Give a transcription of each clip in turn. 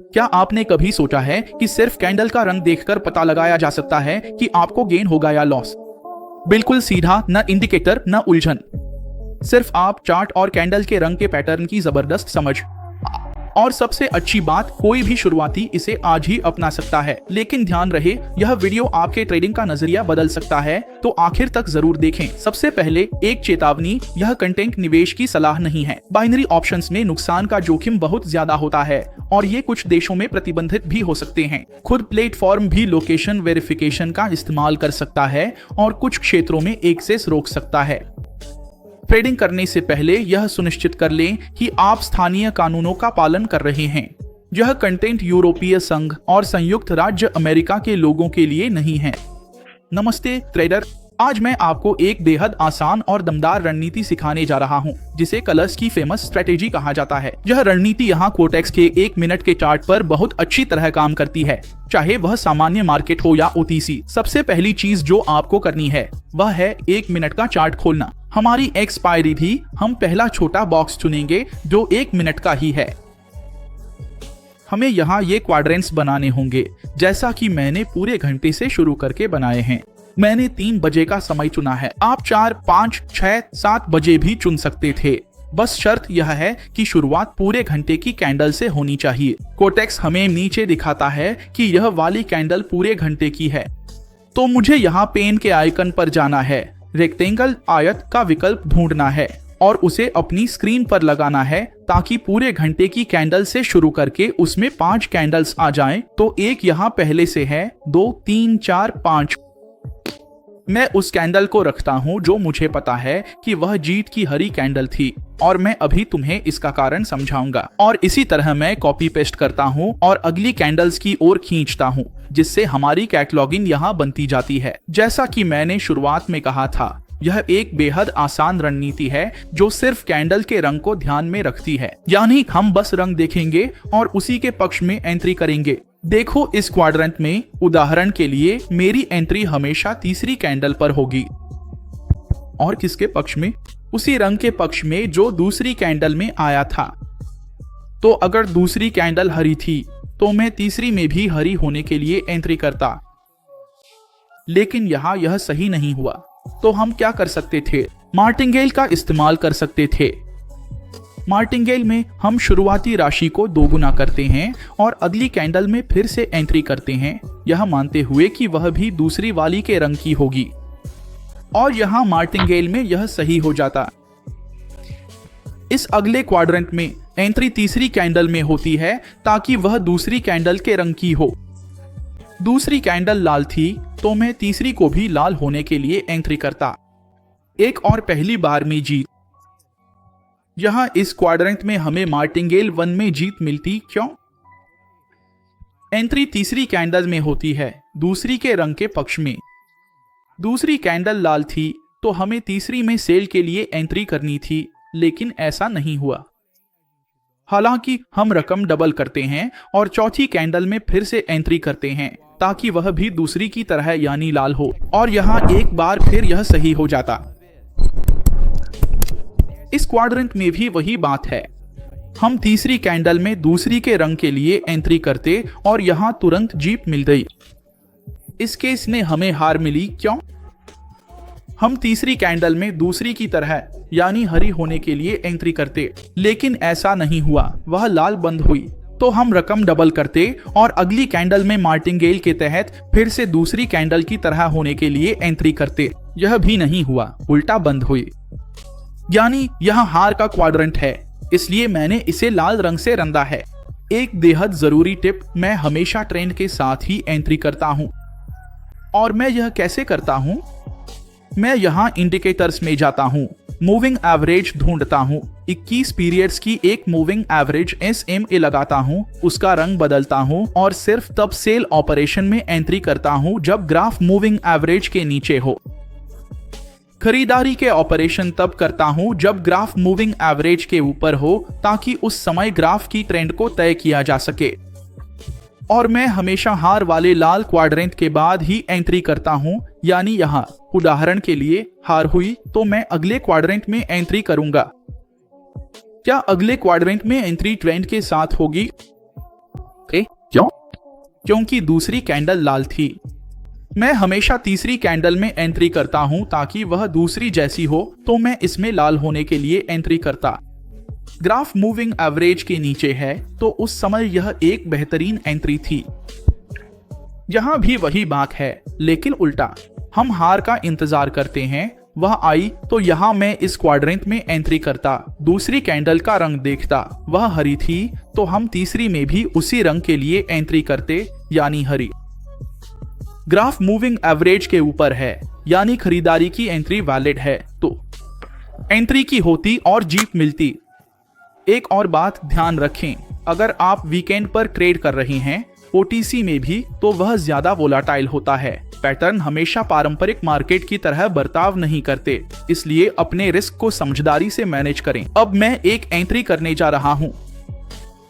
क्या आपने कभी सोचा है कि सिर्फ कैंडल का रंग देखकर पता लगाया जा सकता है कि आपको गेन होगा या लॉस? बिल्कुल सीधा, न इंडिकेटर न उलझन, सिर्फ आप चार्ट और कैंडल के रंग के पैटर्न की जबरदस्त समझ। और सबसे अच्छी बात, कोई भी शुरुआती इसे आज ही अपना सकता है। लेकिन ध्यान रहे, यह वीडियो आपके ट्रेडिंग का नजरिया बदल सकता है, तो आखिर तक जरूर देखें। सबसे पहले एक चेतावनी, यह कंटेंट निवेश की सलाह नहीं है। बाइनरी ऑप्शंस में नुकसान का जोखिम बहुत ज्यादा होता है और ये कुछ देशों में प्रतिबंधित भी हो सकते हैं। खुद प्लेटफॉर्म भी लोकेशन वेरिफिकेशन का इस्तेमाल कर सकता है और कुछ क्षेत्रों में एक्सेस रोक सकता है। ट्रेडिंग करने से पहले यह सुनिश्चित कर लें कि आप स्थानीय कानूनों का पालन कर रहे हैं। यह कंटेंट यूरोपीय संघ और संयुक्त राज्य अमेरिका के लोगों के लिए नहीं है। नमस्ते ट्रेडर, आज मैं आपको एक बेहद आसान और दमदार रणनीति सिखाने जा रहा हूं, जिसे कलर्स की फेमस स्ट्रेटेजी कहा जाता है। यह रणनीति यहाँ कोटेक्स के 1 मिनट के चार्ट पर बहुत अच्छी तरह काम करती है, चाहे वह सामान्य मार्केट हो या ओटीसी। सबसे पहली चीज जो आपको करनी है वह है 1 मिनट का चार्ट खोलना। हमारी एक्सपायरी थी, हम पहला छोटा बॉक्स चुनेंगे जो 1 मिनट का ही है। हमें यहाँ ये क्वाड्रेंट्स बनाने होंगे, जैसा कि मैंने पूरे घंटे से शुरू करके बनाए हैं। मैंने 3 बजे का समय चुना है। आप 4, 5, 6, 7 बजे भी चुन सकते थे। बस शर्त यह है कि शुरुआत पूरे घंटे की कैंडल से होनी चाहिए। कोटेक्स हमें नीचे दिखाता है कि यह वाली कैंडल पूरे घंटे की है, तो मुझे यहाँ पेन के आइकन पर जाना है, रेक्टेंगल आयत का विकल्प ढूंढना है और उसे अपनी स्क्रीन पर लगाना है, ताकि पूरे घंटे की कैंडल से शुरू करके उसमें 5 कैंडल्स आ जाएं। तो एक यहाँ पहले से है, 2, 3, 4, 5। मैं उस कैंडल को रखता हूँ जो मुझे पता है कि वह जीत की हरी कैंडल थी, और मैं अभी तुम्हें इसका कारण समझाऊंगा। और इसी तरह मैं कॉपी पेस्ट करता हूँ और अगली कैंडल्स की ओर खींचता हूँ, जिससे हमारी कैटलॉगिंग यहाँ बनती जाती है। जैसा कि मैंने शुरुआत में कहा था, यह एक बेहद आसान रणनीति है जो सिर्फ कैंडल के रंग को ध्यान में रखती है। यानी हम बस रंग देखेंगे और उसी के पक्ष में एंट्री करेंगे। देखो, इस क्वाड्रेंट में उदाहरण के लिए मेरी एंट्री हमेशा तीसरी कैंडल पर होगी। और किसके पक्ष में? उसी रंग के पक्ष में जो दूसरी कैंडल में आया था। तो अगर दूसरी कैंडल हरी थी तो मैं तीसरी में भी हरी होने के लिए एंट्री करता। लेकिन यहाँ यह सही नहीं हुआ, तो हम क्या कर सकते थे? मार्टिंगेल का इस्तेमाल कर सकते थे। मार्टिंगेल में हम शुरुआती राशि को 2 गुना करते हैं और अगली कैंडल में फिर से एंट्री करते हैं, यह मानते हुए कि वह भी दूसरी वाली के रंग की होगी। और यहाँ मार्टिंगेल में यह सही हो जाता। इस अगले क्वाड्रेंट में एंट्री तीसरी कैंडल में होती है, ताकि वह दूसरी कैंडल के रंग की हो। दूसरी कैंडल लाल थी, तो मैं तीसरी को भी लाल होने के लिए एंट्री करता। एक और पहली बार में जीत। यहाँ इस क्वाड्रेंट में हमें मार्टिंगेल 1 में जीत मिलती। क्यों? एंट्री तीसरी कैंडल में होती है, दूसरी के रंग के पक्ष में। दूसरी कैंडल लाल थी, तो हमें तीसरी में सेल के लिए एंट्री करनी थी, लेकिन ऐसा नहीं हुआ। हालांकि हम रकम डबल करते हैं और चौथी कैंडल में फिर से एंट्री करते हैं, ताकि वह भी दूसरी की तरह यानी लाल हो। और यहाँ एक बार फिर यह सही हो जाता। इस क्वाड्रेंट में भी वही बात है। हम तीसरी कैंडल में दूसरी के रंग के लिए एंट्री करते और यहाँ तुरंत जीत मिल गई। इस केस में हमें हार मिली। क्यों? हम तीसरी कैंडल में दूसरी की तरह यानी हरी होने के लिए एंट्री करते, लेकिन ऐसा नहीं हुआ, वह लाल बंद हुई। तो हम रकम डबल करते और अगली कैंडल में मार्टिंगेल के तहत फिर से दूसरी कैंडल की तरह होने के लिए एंट्री करते, यह भी नहीं हुआ, उल्टा बंद हुई। यानी यह हार का क्वाड्रेंट है, इसलिए मैंने इसे लाल रंग से रंगा है। एक बेहद जरूरी टिप, मैं हमेशा ट्रेंड के साथ ही एंट्री करता हूं। और मैं यह कैसे करता हूं? मैं यहाँ इंडिकेटर्स में जाता हूँ, मूविंग एवरेज ढूंढता हूँ, 21 पीरियड्स की एक मूविंग एवरेज SMA लगाता हूँ, उसका रंग बदलता हूँ और सिर्फ तब सेल ऑपरेशन में एंट्री करता हूँ जब ग्राफ मूविंग एवरेज के नीचे हो। खरीदारी के ऑपरेशन तब करता हूं जब ग्राफ मूविंग एवरेज के ऊपर हो, ताकि उस समय ग्राफ की ट्रेंड को तय किया जा सके। और मैं हमेशा हार वाले लाल क्वाड्रेंट के बाद ही एंट्री करता हूं, यानी यहाँ उदाहरण के लिए हार हुई तो मैं अगले क्वाड्रेंट में एंट्री करूंगा। क्या अगले क्वाड्रेंट में एंट्री ट्रेंड के साथ होगी? क्योंकि दूसरी कैंडल लाल थी। मैं हमेशा तीसरी कैंडल में एंट्री करता हूं ताकि वह दूसरी जैसी हो, तो मैं इसमें लाल होने के लिए एंट्री करता। ग्राफ मूविंग एवरेज के नीचे है, तो उस समय यह एक बेहतरीन एंट्री थी। यहां भी वही बात है, लेकिन उल्टा। हम हार का इंतजार करते हैं, वह आई तो यहाँ मैं इस क्वाड्रेंट में एंट्री करता, दूसरी कैंडल का रंग देखता, वह हरी थी, तो हम तीसरी में भी उसी रंग के लिए एंट्री करते, यानी हरी। ग्राफ मूविंग एवरेज के ऊपर है, यानी खरीदारी की एंट्री वैलिड है, तो एंट्री की होती और जीत मिलती। एक और बात ध्यान रखें, अगर आप वीकेंड पर ट्रेड कर रहे हैं ओटीसी में भी, तो वह ज्यादा वोलाटाइल होता है। पैटर्न हमेशा पारंपरिक मार्केट की तरह बर्ताव नहीं करते, इसलिए अपने रिस्क को समझदारी से मैनेज करें। अब मैं एक एंट्री करने जा रहा हूं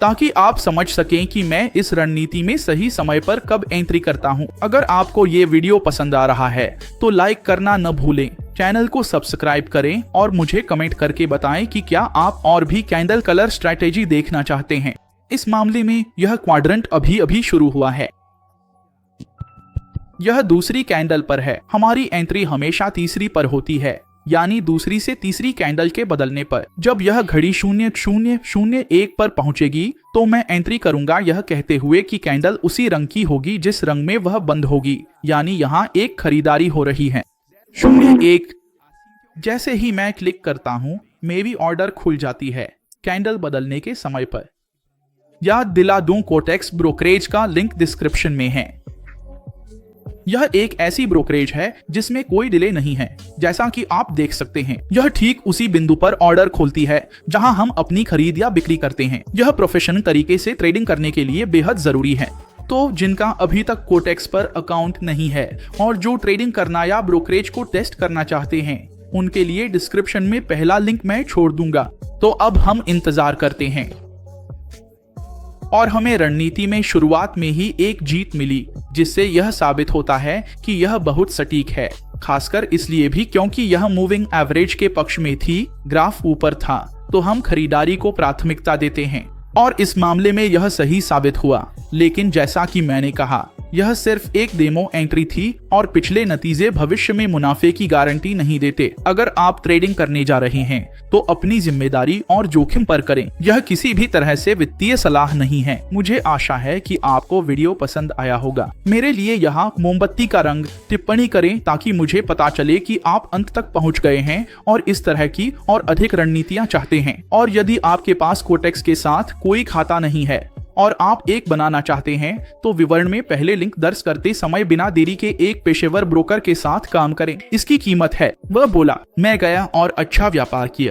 ताकि आप समझ सकें कि मैं इस रणनीति में सही समय पर कब एंट्री करता हूं। अगर आपको ये वीडियो पसंद आ रहा है तो लाइक करना न भूलें, चैनल को सब्सक्राइब करें और मुझे कमेंट करके बताएं कि क्या आप और भी कैंडल कलर स्ट्रैटेजी देखना चाहते हैं। इस मामले में यह क्वाड्रेंट अभी शुरू हुआ है। यह दूसरी कैंडल पर है। हमारी एंट्री हमेशा तीसरी पर होती है, यानी दूसरी से तीसरी कैंडल के बदलने पर। जब यह घड़ी 0001 पर पहुंचेगी तो मैं एंट्री करूंगा, यह कहते हुए कि कैंडल उसी रंग की होगी जिस रंग में वह बंद होगी, यानी यहाँ एक खरीदारी हो रही है। 01 जैसे ही मैं क्लिक करता हूं, मेरी ऑर्डर खुल जाती है कैंडल बदलने के समय पर। याद दिला दूं, कोटेक्स ब्रोकरेज का लिंक डिस्क्रिप्शन में है। यह एक ऐसी ब्रोकरेज है जिसमें कोई डिले नहीं है, जैसा कि आप देख सकते हैं। यह ठीक उसी बिंदु पर ऑर्डर खोलती है जहां हम अपनी खरीद या बिक्री करते हैं। यह प्रोफेशनल तरीके से ट्रेडिंग करने के लिए बेहद जरूरी है। तो जिनका अभी तक कोटेक्स पर अकाउंट नहीं है और जो ट्रेडिंग करना या ब्रोकरेज को टेस्ट करना चाहते हैं, उनके लिए डिस्क्रिप्शन में पहला लिंक मैं छोड़ दूंगा। तो अब हम इंतजार करते हैं और हमें रणनीति में शुरुआत में ही एक जीत मिली, जिससे यह साबित होता है कि यह बहुत सटीक है, खासकर इसलिए भी क्योंकि यह मूविंग एवरेज के पक्ष में थी, ग्राफ ऊपर था, तो हम खरीदारी को प्राथमिकता देते हैं और इस मामले में यह सही साबित हुआ। लेकिन जैसा कि मैंने कहा, यह सिर्फ एक डेमो एंट्री थी और पिछले नतीजे भविष्य में मुनाफे की गारंटी नहीं देते। अगर आप ट्रेडिंग करने जा रहे हैं तो अपनी जिम्मेदारी और जोखिम पर करें। यह किसी भी तरह से वित्तीय सलाह नहीं है। मुझे आशा है कि आपको वीडियो पसंद आया होगा। मेरे लिए यहाँ मोमबत्ती का रंग टिप्पणी करें ताकि मुझे पता चले कि आप अंत तक पहुँच गए हैं और इस तरह की और अधिक रणनीतियाँ चाहते हैं। और यदि आपके पास कोटेक्स के साथ कोई खाता नहीं है और आप एक बनाना चाहते हैं, तो विवरण में पहले लिंक दर्ज करते समय बिना देरी के एक पेशेवर ब्रोकर के साथ काम करें। इसकी कीमत है। वह बोला, मैं गया और अच्छा व्यापार किया।